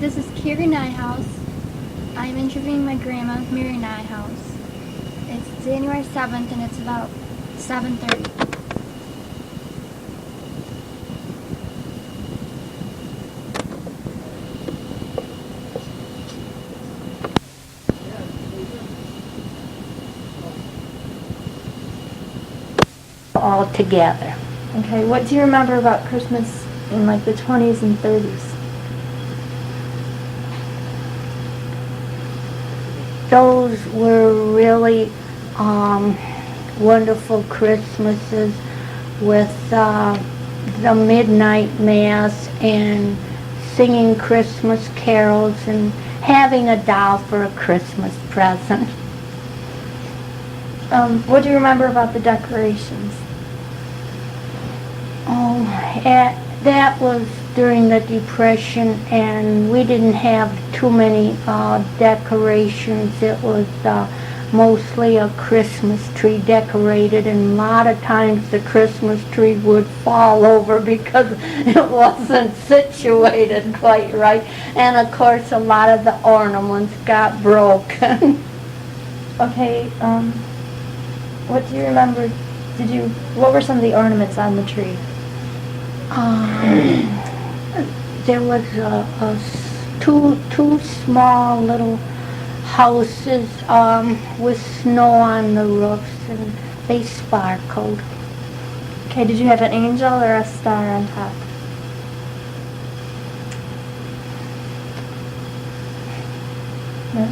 This is Carrie Neuhaus. I'm interviewing my grandma, Mary Neuhaus. It's January 7th and it's about 7:30. All together. Okay, what do you remember about Christmas in like the 20s and 30s? Those were really wonderful Christmases with the midnight mass and singing Christmas carols and having a doll for a Christmas present. What do you remember about the decorations? Oh, that was during the Depression, and we didn't have too many decorations. It was mostly a Christmas tree decorated, and a lot of times the Christmas tree would fall over because it wasn't situated quite right. And of course, a lot of the ornaments got broken. Okay, what do you remember? What were some of the ornaments on the tree? There was two small little houses with snow on the roofs, and they sparkled. Okay, did you have an angel or a star on top? No?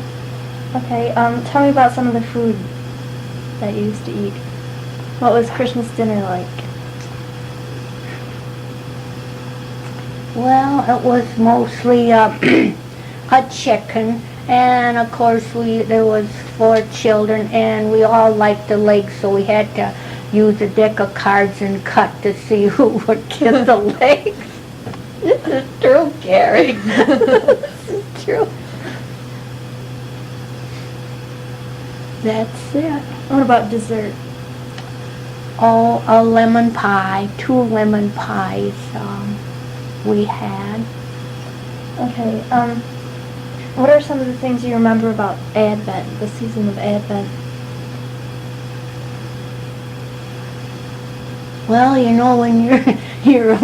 Okay, tell me about some of the food that you used to eat. What was Christmas dinner like? Well, it was mostly a chicken, and of course there was 4 children, and we all liked the legs, so we had to use a deck of cards and cut to see who would get the legs. This is true, Gary. This is true. That's it. What about dessert? Oh, a lemon pie, 2 lemon pies we had. Okay, what are some of the things you remember about Advent, the season of Advent? Well, you know, when you're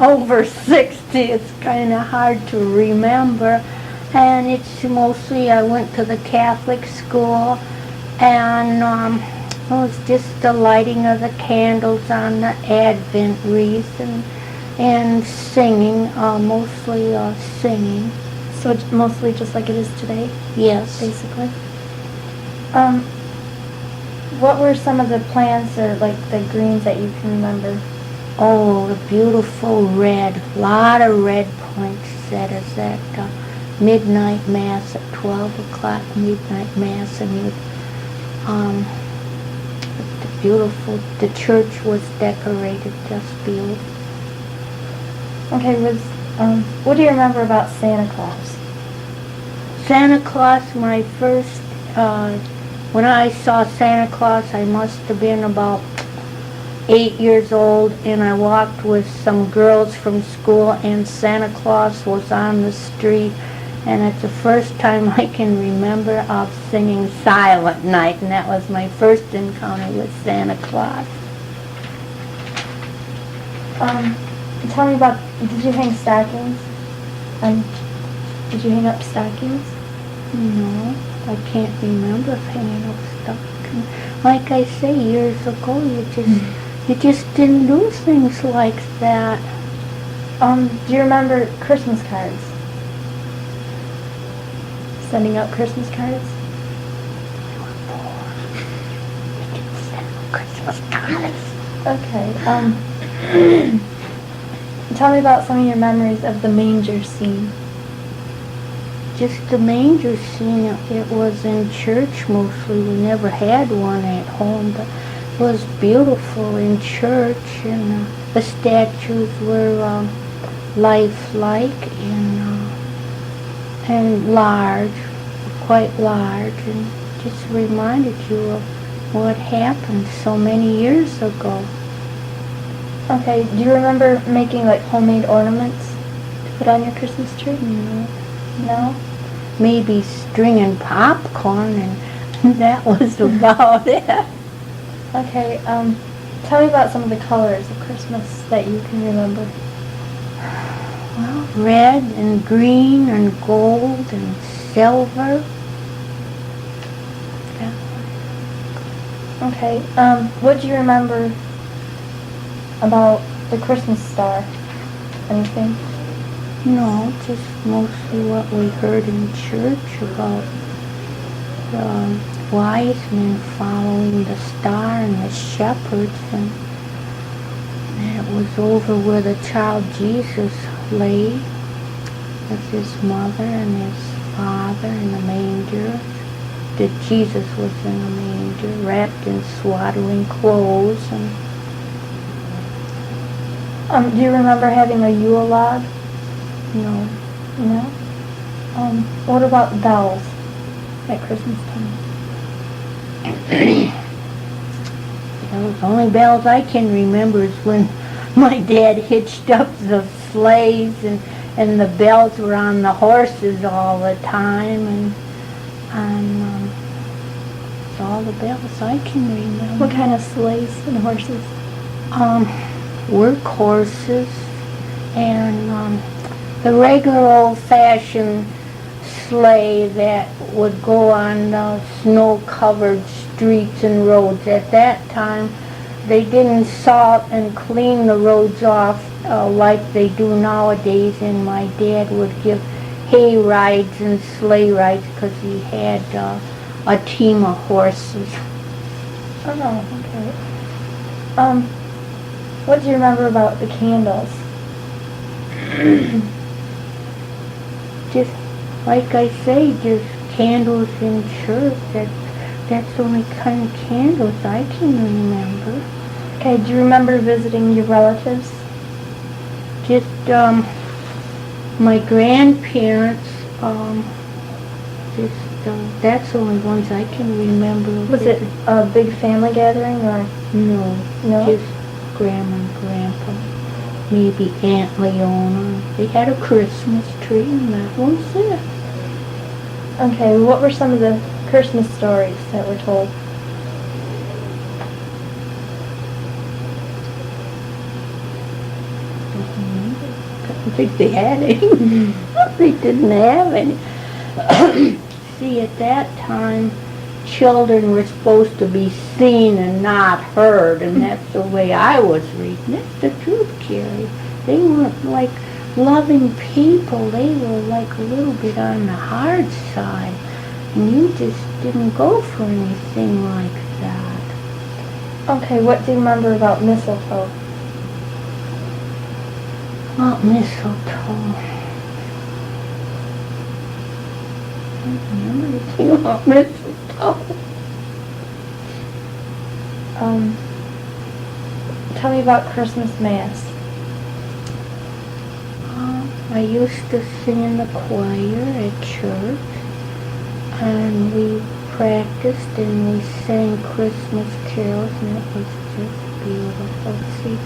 over 60, it's kind of hard to remember. And it's mostly, I went to the Catholic school, and it was just the lighting of the candles on the Advent wreath and singing, mostly singing. So it's mostly just like it is today? Yes. Basically. What were some of the plants or like the greens that you can remember? Oh, the beautiful red. A lot of red poinsettias at midnight mass at 12 o'clock, midnight mass, and the church was decorated just beautiful. Okay, what do you remember about Santa Claus? Santa Claus, when I saw Santa Claus, I must have been about 8 years old, and I walked with some girls from school, and Santa Claus was on the street, and it's the first time I can remember of singing Silent Night, and that was my first encounter with Santa Claus. Tell me about, did you hang stockings? Did you hang up stockings? No, I can't remember hanging up stockings. Like I say, years ago, you just didn't do things like that. Do you remember Christmas cards? Sending out Christmas cards? We didn't send Christmas cards. Okay, tell me about some of your memories of the manger scene. Just the manger scene, it was in church mostly. We never had one at home, but it was beautiful in church, and the statues were lifelike and large, quite large, and just reminded you of what happened so many years ago. Okay, do you remember making like homemade ornaments to put on your Christmas tree? No. No? Maybe stringing popcorn, and that was about it. Okay, tell me about some of the colors of Christmas that you can remember. Well, red and green and gold and silver. Okay, what do you remember about the Christmas star? Anything? No, just mostly what we heard in church about the wise men following the star and the shepherds, and it was over where the child Jesus lay with his mother and his father in the manger. That Jesus was in the manger, wrapped in swaddling clothes. Do you remember having a Yule log? No. No? What about bells at Christmas time? The only bells I can remember is when my dad hitched up the sleighs and the bells were on the horses all the time, and it's all the bells I can remember. What kind of sleighs and horses? Work horses and the regular old-fashioned sleigh that would go on snow-covered streets and roads. At that time, they didn't salt and clean the roads off like they do nowadays, and my dad would give hay rides and sleigh rides because he had a team of horses. Oh, okay. What do you remember about the candles? Just, like I say, just candles in church. That's the only kind of candles I can remember. Okay, do you remember visiting your relatives? Just, my grandparents, that's the only ones I can remember. Was it a big family gathering or? No. No? Just Grandma and Grandpa. Maybe Aunt Leona. They had a Christmas tree, and that was it. Okay, what were some of the Christmas stories that were told? I don't think they had any. They didn't have any. See, at that time, children were supposed to be seen and not heard, and that's the way I was reading. That's the truth, Carrie. They weren't like loving people. They were like a little bit on the hard side, and you just didn't go for anything like that. Okay, what do you remember about mistletoe? What mistletoe? I don't remember anything about mistletoe. Tell me about Christmas Mass. I used to sing in the choir at church, and we practiced and we sang Christmas carols, and it was just beautiful. See,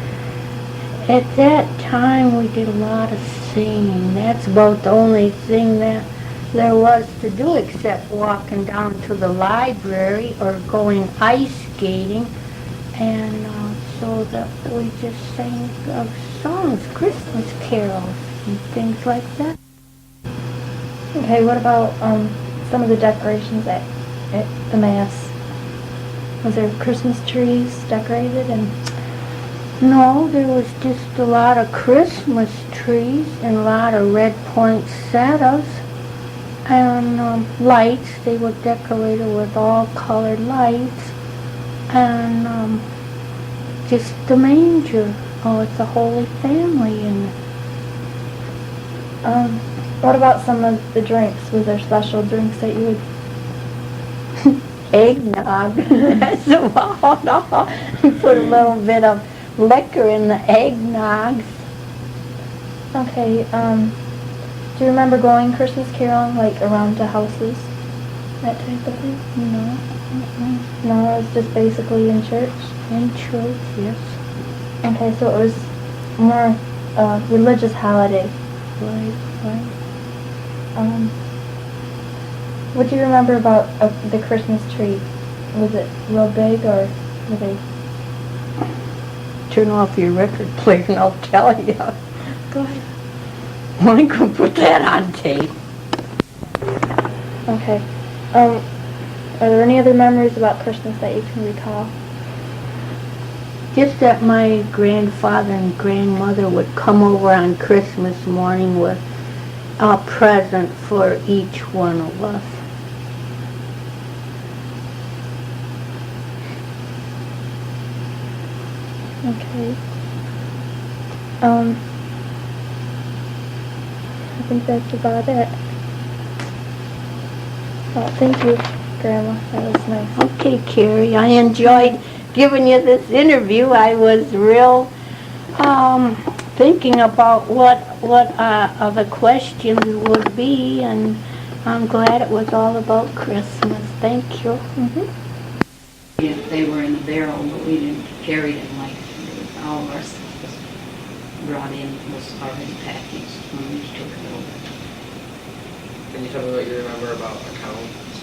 at that time we did a lot of singing. That's about the only thing that there was to do except walking down to the library or going ice skating, and so that we just sang songs, Christmas carols and things like that. Okay, what about some of the decorations at the Mass? Was there Christmas trees decorated? And No, there was just a lot of Christmas trees and a lot of red poinsettias and lights. They were decorated with all colored lights, and just the manger. Oh, it's a Holy Family in it. what about some of the drinks? Was there special drinks that you would? Eggnog. That's about all. You put a little bit of liquor in the eggnog. Okay, do you remember going Christmas caroling, like around to houses? That type of thing? No. No, it was just basically in church? In church, yes. Okay, so it was more religious holiday. Right, right. What do you remember about the Christmas tree? Was it real big, or were they? Turn off your record player and I'll tell you. Go ahead. I can put that on tape. Okay. Are there any other memories about Christmas that you can recall? Just that my grandfather and grandmother would come over on Christmas morning with a present for each one of us. Okay. I think that's about it. Well, thank you, Grandma. That was nice. Okay, Carrie, I enjoyed giving you this interview. I was real thinking about what the questions would be, and I'm glad it was all about Christmas. Thank you. Yeah, they were in the barrel, but we didn't carry them like all of our stuff was brought in, was already packaged when we took it over. Can you tell me what you remember about accounts?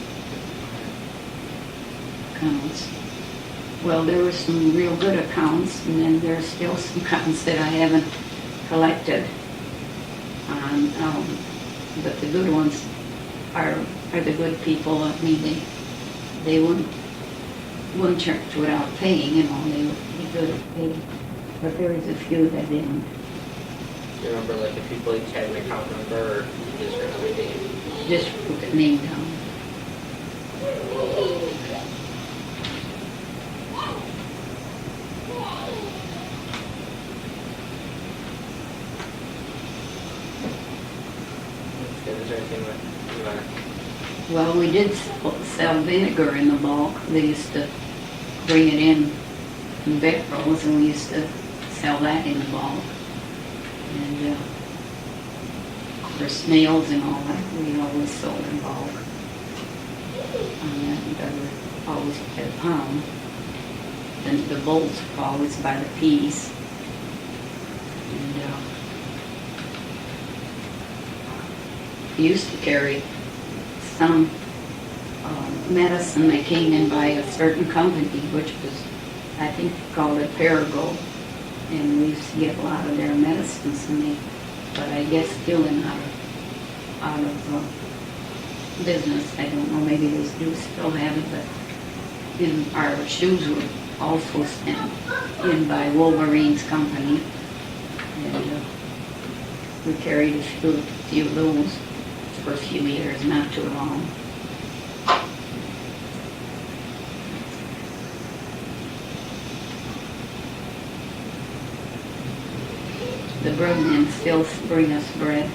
Accounts. Well, there were some real good accounts, and then there's still some accounts that I haven't collected. But the good ones are the good people. I mean, they wouldn't charge without paying, you know, they would be good at paying. But there was a few that didn't. Do you remember like the people each had an account number, or you just remember the name? Just put the name down. Is there anything that you want to... Well, we did sell vinegar in the bulk. They used to bring it in barrels, and we used to sell that in the bulk. And for snails and all that, we always sold in bulk. And they were always at a pound. Then the bolts were always by the piece. And we used to carry some medicine that came in by a certain company, which was, I think, called it Perigo, and we used to get a lot of their medicines in me. But I guess still in out of business. I don't know. Maybe they do still have it, but in our shoes were also sent in by Wolverine's company, and we carried a few of those for a few years, not too long. The breadmen still bring us bread.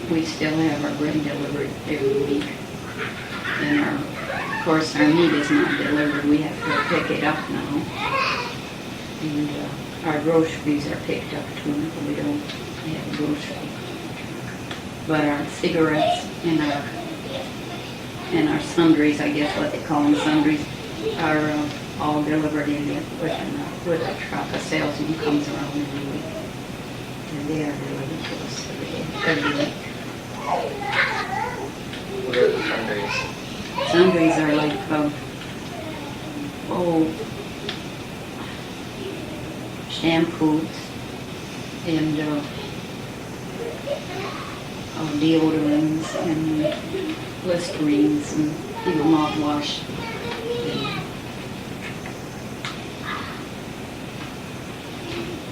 We still have our bread delivered every week. And of course, our meat is not delivered. We have to pick it up now. And our groceries are picked up too. We don't have groceries. But our cigarettes and our sundries, I guess what they call them, sundries, are all delivered in with a truck. A salesman comes around every week. And they are delivered to us every week. What are the sundries? Sundries are like, shampoos and deodorants and Listerines and mouthwash.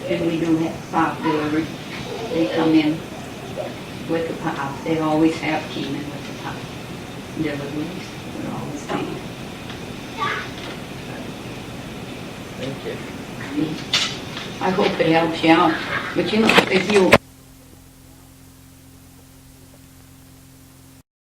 And we do have pop delivered. They come in with the pop. They always have came in with the pop deliveries. They're always made. Thank you. I hope it helps you out. But you know, if you